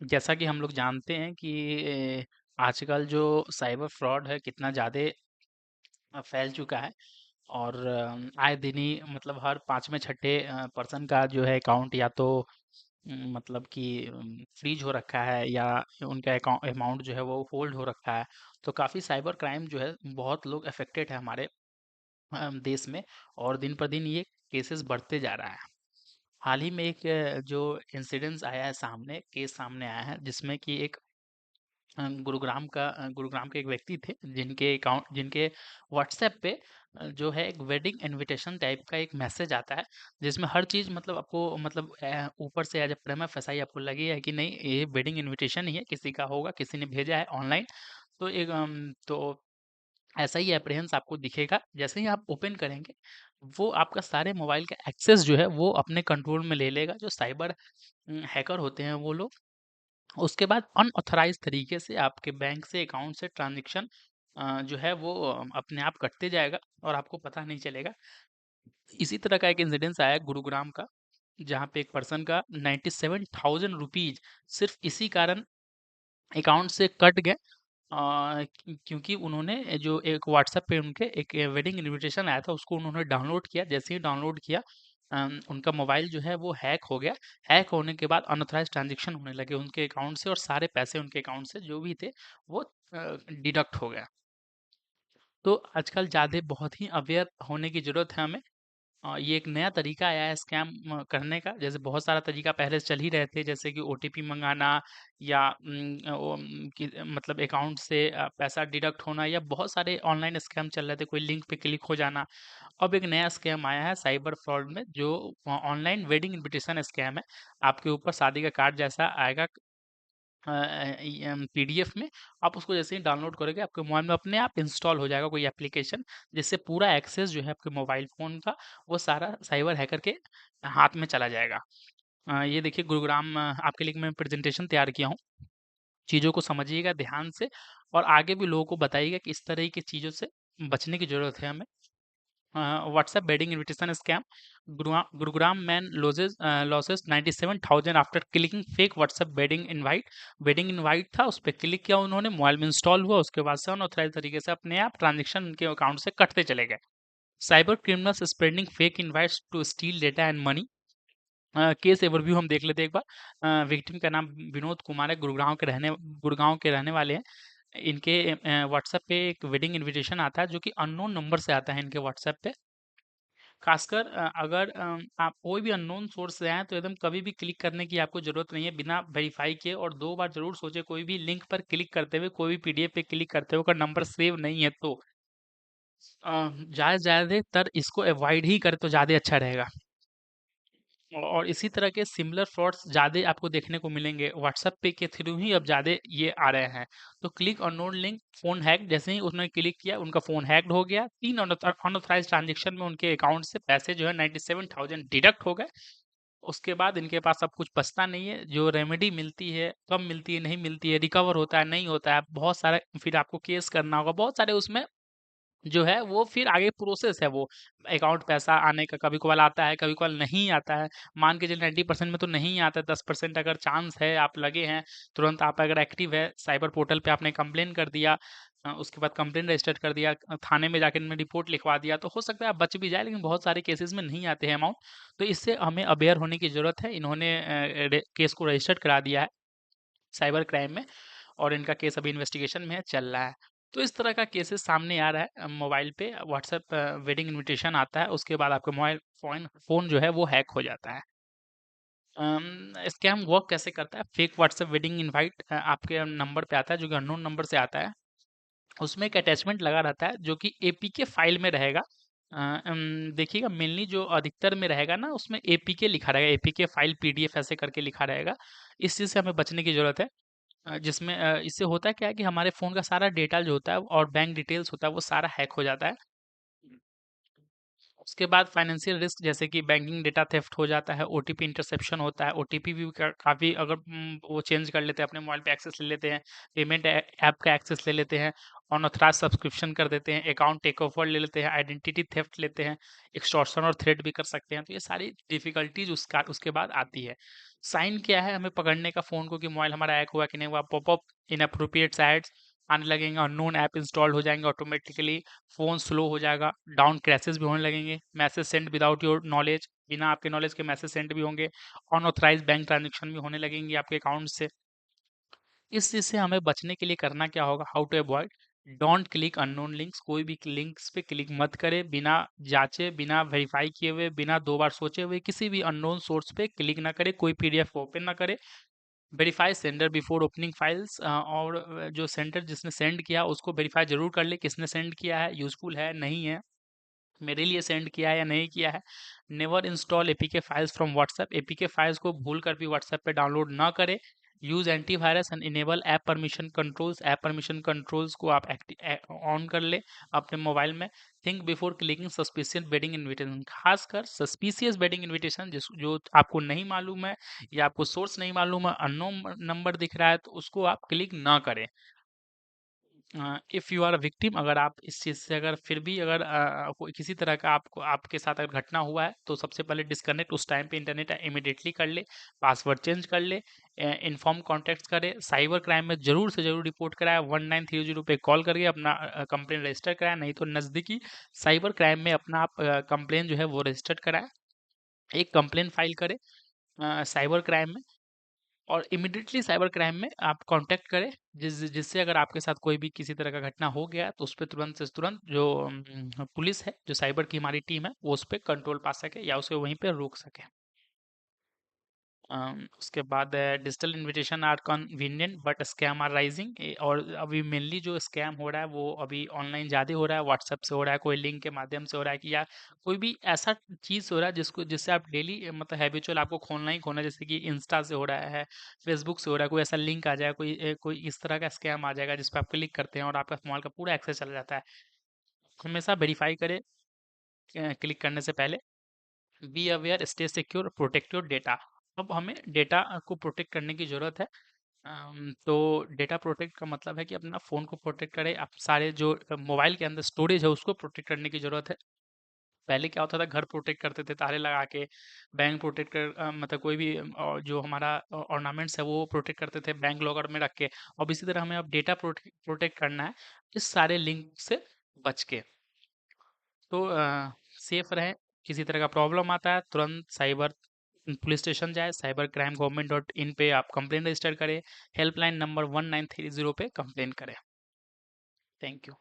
जैसा कि हम लोग जानते हैं कि आजकल जो साइबर फ्रॉड है कितना ज़्यादा फैल चुका है और आए दिन ही मतलब हर पाँचवें छठे पर्सन का जो है अकाउंट या तो मतलब कि फ्रीज हो रखा है या उनका अकाउंट अमाउंट जो है वो होल्ड हो रखा है। तो काफ़ी साइबर क्राइम जो है बहुत लोग अफेक्टेड है हमारे देश में और दिन पर दिन ये केसेस बढ़ते जा रहा है। हाल ही में एक जो इंसिडेंस आया है सामने केस सामने आया है जिसमें कि एक गुरुग्राम के एक व्यक्ति थे जिनके व्हाट्सएप पे जो है एक वेडिंग इनविटेशन टाइप का एक मैसेज आता है जिसमें हर चीज़ मतलब आपको मतलब ऊपर से एज प्रेमा फसाई आपको लगी है कि नहीं ये वेडिंग इनविटेशन ही है किसी का होगा किसी ने भेजा है ऑनलाइन। तो ऐसा ही अप्रिहेंस आपको दिखेगा जैसे ही आप ओपन करेंगे वो आपका सारे मोबाइल का एक्सेस जो है वो अपने कंट्रोल में ले लेगा। जो साइबर हैकर होते हैं वो लोग उसके बाद अनऑथराइज़ तरीके से आपके बैंक से अकाउंट से ट्रांज़ैक्शन जो है वो अपने आप कटते जाएगा और आपको पता नहीं चलेगा। इसी तरह का एक इंसिडेंस आया गुरुग्राम का, जहाँ पे एक पर्सन का 97,000 रुपीज़ सिर्फ़ इसी कारण अकाउंट से कट गए। क्योंकि उन्होंने जो एक व्हाट्सएप पे उनके एक वेडिंग इनविटेशन आया था उसको उन्होंने डाउनलोड किया। जैसे ही डाउनलोड किया उनका मोबाइल जो है वो हैक हो गया। हैक होने के बाद अनऑथराइज्ड ट्रांज़ैक्शन होने लगे उनके अकाउंट से और सारे पैसे उनके अकाउंट से जो भी थे वो डिडक्ट हो गया। तो आजकल ज़्यादा बहुत ही अवेयर होने की ज़रूरत है हमें। ये एक नया तरीका आया है स्कैम करने का। जैसे बहुत सारा तरीका पहले से चल ही रहे थे जैसे कि ओटीपी मंगाना या मतलब अकाउंट से पैसा डिडक्ट होना या बहुत सारे ऑनलाइन स्कैम चल रहे थे, कोई लिंक पे क्लिक हो जाना। अब एक नया स्कैम आया है साइबर फ्रॉड में जो ऑनलाइन वेडिंग इनविटेशन स्कैम है। आपके ऊपर शादी का कार्ड जैसा आएगा पीडीएफ में। आप उसको जैसे ही डाउनलोड करोगे आपके मोबाइल में अपने आप इंस्टॉल हो जाएगा कोई एप्लीकेशन, जिससे पूरा एक्सेस जो है आपके मोबाइल फ़ोन का वो सारा साइबर हैकर के हाथ में चला जाएगा। ये देखिए गुरुग्राम आपके लिए मैं प्रेज़ेंटेशन तैयार किया हूँ। चीज़ों को समझिएगा ध्यान से और आगे भी लोगों को बताइएगा कि इस तरह की चीज़ों से बचने की ज़रूरत है हमें। WhatsApp wedding invitation scam. Gurugram man loses 97,000 after clicking fake WhatsApp wedding invite. Wedding invite था उस पर क्लिक किया उन्होंने मोबाइल में इंस्टॉल हुआ उसके बाद से अनऑथराइज तरीके से अपने आप ट्रांजेक्शन उनके अकाउंट से कटते चले गए। Cyber criminals spreading fake invites to steal data and money. Case overview हम देख लेते हैं एक बार। विक्टिम का नाम विनोद कुमार है, गुड़गांव के रहने वाले हैं। इनके व्हाट्सएप पे एक वेडिंग इनविटेशन आता है जो कि अननोन नंबर से आता है इनके व्हाट्सएप पे। खासकर अगर आप कोई भी अननोन सोर्स से आए तो एकदम कभी भी क्लिक करने की आपको ज़रूरत नहीं है बिना वेरीफाई किए और 2 बार ज़रूर सोचें कोई भी लिंक पर क्लिक करते हुए, कोई भी पीडीएफ पे क्लिक करते हुए अगर नंबर सेव नहीं है तो ज़्यादातर इसको अवॉइड ही करें तो ज़्यादा अच्छा रहेगा। और इसी तरह के सिमिलर फ्रॉड्स ज़्यादा आपको देखने को मिलेंगे। व्हाट्सएप पे के थ्रू ही अब ज़्यादा ये आ रहे हैं। तो click unknown link, phone hack जैसे ही उन्होंने क्लिक किया उनका फ़ोन हैक्ड हो गया। 3 अनऑथराइज्ड ट्रांज़ैक्शन में उनके अकाउंट से पैसे जो है 97,000 डिडक्ट हो गए। उसके बाद इनके पास अब कुछ बचता नहीं है। जो रेमेडी मिलती है, कब मिलती है, नहीं मिलती है, रिकवर होता है, नहीं होता है, बहुत सारा फिर आपको केस करना होगा। बहुत सारे उसमें जो है वो फिर आगे प्रोसेस है वो अकाउंट पैसा आने का कभी कभार आता है कभी कभार नहीं आता है। मान के चलिए 90% में तो नहीं आता है, 10% अगर चांस है आप लगे हैं तुरंत आप अगर एक्टिव है साइबर पोर्टल पे आपने कंप्लेन कर दिया, उसके बाद कंप्लेन रजिस्टर कर दिया, थाने में जाके इनमें रिपोर्ट लिखवा दिया तो हो सकता है आप बच भी जाए, लेकिन बहुत सारे केसेस में नहीं आते हैं अमाउंट। तो इससे हमें अवेयर होने की जरूरत है। इन्होंने केस को रजिस्टर्ड करा दिया है साइबर क्राइम में और इनका केस अभी इन्वेस्टिगेशन में है, चल रहा है। तो इस तरह का केसेस सामने आ रहा है। मोबाइल पे व्हाट्सएप वेडिंग इनविटेशन आता है उसके बाद आपका मोबाइल फ़ोन फ़ोन जो है वो हैक हो जाता है। स्कैम वर्क कैसे करता है? फेक व्हाट्सएप वेडिंग इनवाइट आपके नंबर पे आता है जो कि अननोन नंबर से आता है। उसमें एक अटैचमेंट लगा रहता है जो कि एपीके फाइल में रहेगा। देखिएगा मेनली जो अधिकतर में रहेगा ना उसमें एपीके लिखा रहेगा, एपीके फाइल पीडीएफ ऐसे करके लिखा रहेगा। इस चीज़ से हमें बचने की ज़रूरत है। जिसमें इससे होता क्या है कि हमारे फ़ोन का सारा डेटा जो होता है और बैंक डिटेल्स होता है वो सारा हैक हो जाता है। उसके बाद फाइनेंशियल रिस्क जैसे कि बैंकिंग डेटा थेफ्ट हो जाता है, ओटीपी इंटरसेप्शन होता है, ओटीपी भी काफ़ी अगर वो चेंज कर लेते हैं, अपने मोबाइल पे एक्सेस ले लेते हैं, पेमेंट ऐप का एक्सेस ले लेते हैं, अनऑथराइज्ड सब्सक्रिप्शन कर देते हैं, अकाउंट टेक ओवर ले लेते हैं, आइडेंटिटी थेफ्ट लेते हैं, एक्सटॉर्शन और थ्रेट भी कर सकते हैं। तो ये सारी डिफिकल्टीज उसके बाद आती है। साइन क्या है, हमें पकड़ने का फ़ोन को कि मोबाइल हमारा हैक हुआ कि नहीं हुआ, पॉपअप इनअप्रोप्रिएट एड्स आने लगेंगे, अननोन ऐप इंस्टॉल्ड हो जाएंगे ऑटोमेटिकली, फ़ोन स्लो हो जाएगा, डाउन क्रैशेस भी होने लगेंगे, message send without your knowledge, बिना आपके नॉलेज के मैसेज सेंड भी होंगे, अनऑथराइज्ड बैंक ट्रांजैक्शन भी होने लगेंगे आपके अकाउंट से। इस चीज़ से हमें बचने के लिए करना क्या होगा, how to avoid, don't click unknown links, कोई भी लिंक्स पे क्लिक मत करें बिना जांचे, बिना वेरीफाई किए हुए, बिना 2 बार सोचे हुए, किसी भी अननोन सोर्स पे क्लिक ना करें, कोई पीडीएफ ओपन ना करें। Verify sender before opening files, और जो सेंडर जिसने सेंड किया उसको वेरीफाई जरूर कर ले किसने सेंड किया है, यूजफुल है नहीं है, मेरे लिए सेंड किया है या नहीं किया है। Never install APK files from WhatsApp, APK files को भूल कर भी व्हाट्सएप पे डाउनलोड ना करें। Use antivirus and enable app permission controls, app permission controls को आप ऑन कर ले अपने मोबाइल में। Think before clicking suspicious wedding invitation, खासकर सस्पिशियस वेडिंग इन्विटेशन जो आपको नहीं मालूम है या आपको सोर्स नहीं मालूम है, अननोन नंबर दिख रहा है, तो उसको आप क्लिक ना करें। If you are a victim, अगर आप इस चीज़ से अगर फिर भी अगर कोई किसी तरह का आपको आपके साथ अगर घटना हुआ है, तो सबसे पहले डिस्कनेक्ट उस टाइम पे इंटरनेट इमीडिएटली कर ले, पासवर्ड चेंज कर ले, इन्फॉर्म कॉन्टैक्ट्स करे, साइबर क्राइम में ज़रूर से ज़रूर रिपोर्ट कराए, 1930 पे कॉल करके अपना कंप्लेन रजिस्टर कराए, नहीं तो नज़दीकी साइबर क्राइम में अपना आप कंप्लेन जो है वो रजिस्टर कराए, एक कंप्लेन फाइल करे साइबर क्राइम में, और इमिडिएटली साइबर क्राइम में आप कांटेक्ट करें, जिससे अगर आपके साथ कोई भी किसी तरह का घटना हो गया तो उस पे तुरंत से तुरंत जो पुलिस है, जो साइबर की हमारी टीम है, वो उस पे कंट्रोल पा सके या उसे वहीं पे रोक सके। उसके बाद digital invitation are convenient but scam are rising, और अभी मेनली जो स्कैम हो रहा है वो अभी ऑनलाइन ज़्यादा हो रहा है, व्हाट्सएप से हो रहा है, कोई लिंक के माध्यम से हो रहा है, कि या कोई भी ऐसा चीज़ हो रहा है जिससे आप डेली मतलब हैबिचुअल आपको खोलना ही खोलना है, जैसे कि इंस्टा से हो रहा है, फेसबुक से हो रहा है, कोई ऐसा लिंक आ जाएगा, कोई इस तरह का स्कैम आ जाएगा जिस पर आप क्लिक करते हैं और आपका मोबाइल का पूरा एक्सेस चला जाता है। हमेशा वेरीफाई करें क्लिक करने से पहले। Be aware, stay secure, protect your data. अब हमें डेटा को प्रोटेक्ट करने की ज़रूरत है। तो डेटा प्रोटेक्ट का मतलब है कि अपना फ़ोन को प्रोटेक्ट करें, आप सारे जो मोबाइल के अंदर स्टोरेज है उसको प्रोटेक्ट करने की ज़रूरत है। पहले क्या होता था, घर प्रोटेक्ट करते थे ताले लगा के, बैंक प्रोटेक्ट मतलब कोई भी जो हमारा ऑर्नामेंट्स है वो प्रोटेक्ट करते थे बैंक लॉकर में रख के। अब इसी तरह हमें अब डेटा प्रोटेक्ट करना है इस सारे लिंक से बच के। तो सेफ रहें, किसी तरह का प्रॉब्लम आता है तुरंत साइबर पुलिस स्टेशन जाए, साइबर क्राइम gov.in पे आप कंप्लेन रजिस्टर करें, हेल्पलाइन नंबर 1930 पे कंप्लेन करें। Thank you.